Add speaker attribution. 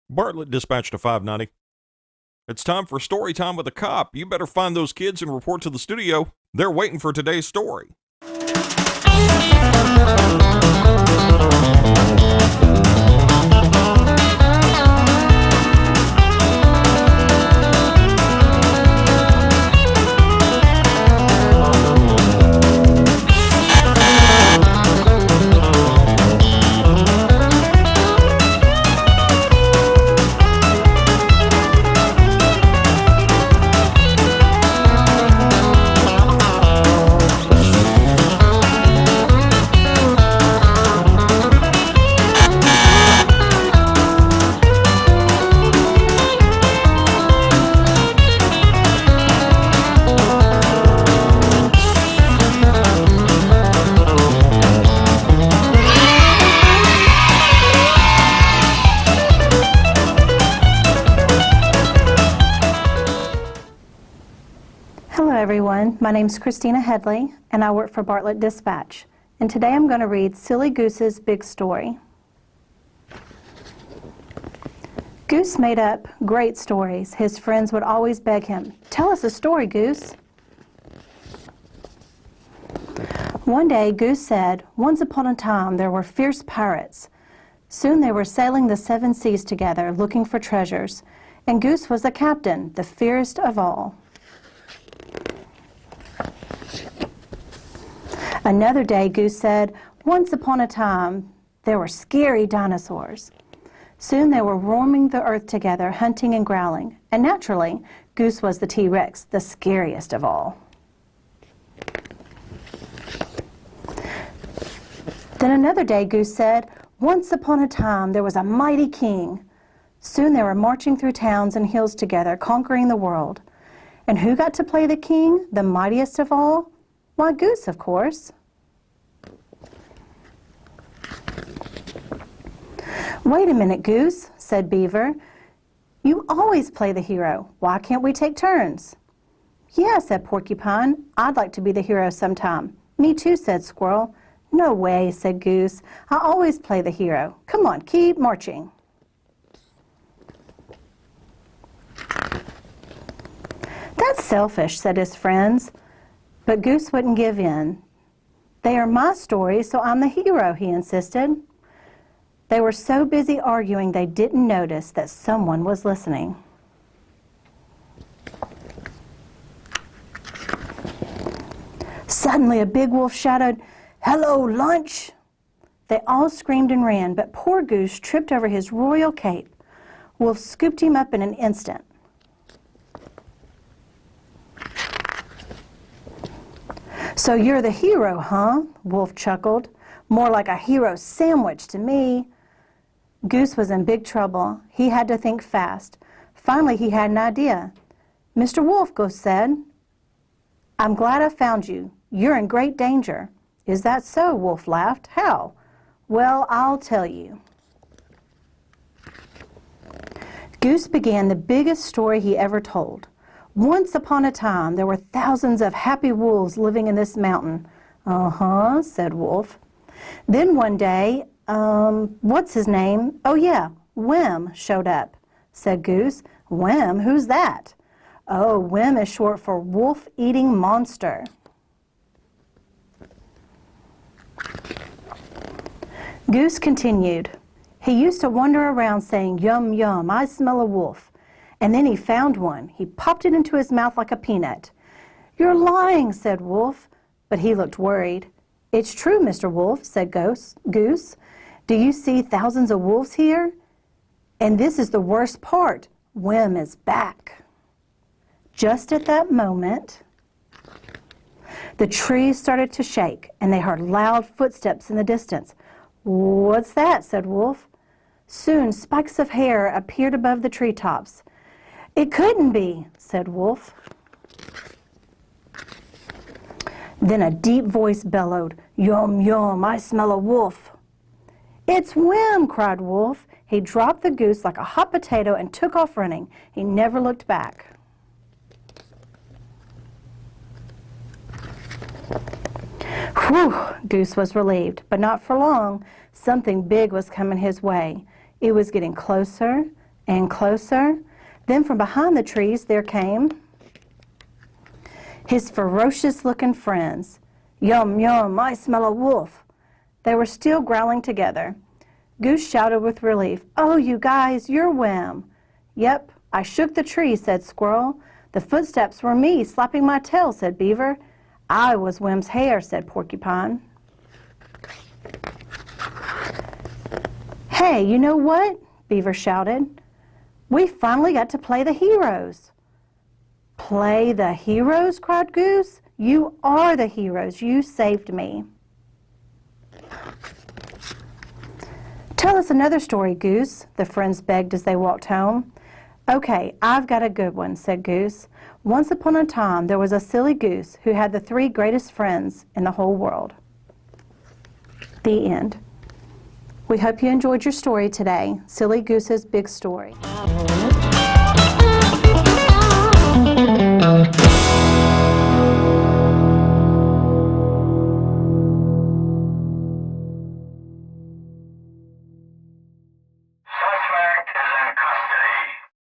Speaker 1: Bartlett dispatched to 590. It's time for story time with a cop. You better find those kids and report to the studio. They're waiting for today's story.
Speaker 2: Hello everyone, my name is Christina Headley and I work for Bartlett Dispatch. And today I'm going to read Silly Goose's Big Story. Goose made up great stories. His friends would always beg him, "Tell us a story, Goose." One day Goose said, "Once upon a time there were fierce pirates. Soon they were sailing the 7 seas together looking for treasures, and Goose was the captain, the fiercest of all." Another day, Goose said, "Once upon a time, there were scary dinosaurs. Soon they were roaming the earth together, hunting and growling. And naturally, Goose was the T-Rex, the scariest of all." Then another day, Goose said, "Once upon a time, there was a mighty king. Soon they were marching through towns and hills together, conquering the world. And who got to play the king, the mightiest of all? Why, Goose, of course." "Wait a minute, Goose," said Beaver. "You always play the hero. Why can't we take turns?" "Yeah," said Porcupine. "I'd like to be the hero sometime." "Me too," said Squirrel. "No way," said Goose. "I always play the hero. Come on, keep marching." "That's selfish," said his friends. But Goose wouldn't give in. "They are my stories, so I'm the hero," he insisted. They were so busy arguing they didn't notice that someone was listening. Suddenly a big wolf shouted, "Hello, lunch!" They all screamed and ran, but poor Goose tripped over his royal cape. Wolf scooped him up in an instant. "So you're the hero, huh?" Wolf chuckled. "More like a hero sandwich to me." Goose was in big trouble. He had to think fast. Finally, he had an idea. "Mr. Wolf," Goose said, "I'm glad I found you. You're in great danger." "Is that so?" Wolf laughed. "How?" "Well, I'll tell you." Goose began the biggest story he ever told. "Once upon a time, there were thousands of happy wolves living in this mountain." "Uh-huh," said Wolf. "Then one day, what's his name? Oh yeah, Wim showed up," said Goose. "Wim? Who's that?" "Oh, Wim is short for wolf-eating monster." Goose continued. "He used to wander around saying, 'Yum, yum, I smell a wolf.' And then he found one. He popped it into his mouth like a peanut." "You're lying," said Wolf, but he looked worried. "It's true, Mr. Wolf," said Goose. "Do you see thousands of wolves here? And this is the worst part. Wim is back." Just at that moment, the trees started to shake, and they heard loud footsteps in the distance. "What's that?" said Wolf. Soon spikes of hair appeared above the treetops. "It couldn't be," said Wolf. Then a deep voice bellowed, "Yum, yum, I smell a wolf." "It's Wim," cried Wolf. He dropped the goose like a hot potato and took off running. He never looked back. Whew, Goose was relieved, but not for long. Something big was coming his way. It was getting closer and closer. Then from behind the trees there came his ferocious-looking friends. Yum, yum, I smell a wolf. They were still growling together. Goose shouted with relief, "Oh, you guys, you're Wham!" "Yep, I shook the tree," said Squirrel. "The footsteps were me slapping my tail," said Beaver. "I was Wham's hair," said Porcupine. "Hey, you know what?" Beaver shouted. "We finally got to play the heroes." "Play the heroes?" cried Goose. "You are the heroes. You saved me." "Tell us another story, Goose," the friends begged as they walked home. "Okay, I've got a good one," said Goose. "Once upon a time, there was a silly goose who had the 3 greatest friends in the whole world." The end. We hope you enjoyed your story today, Silly Goose's Big Story.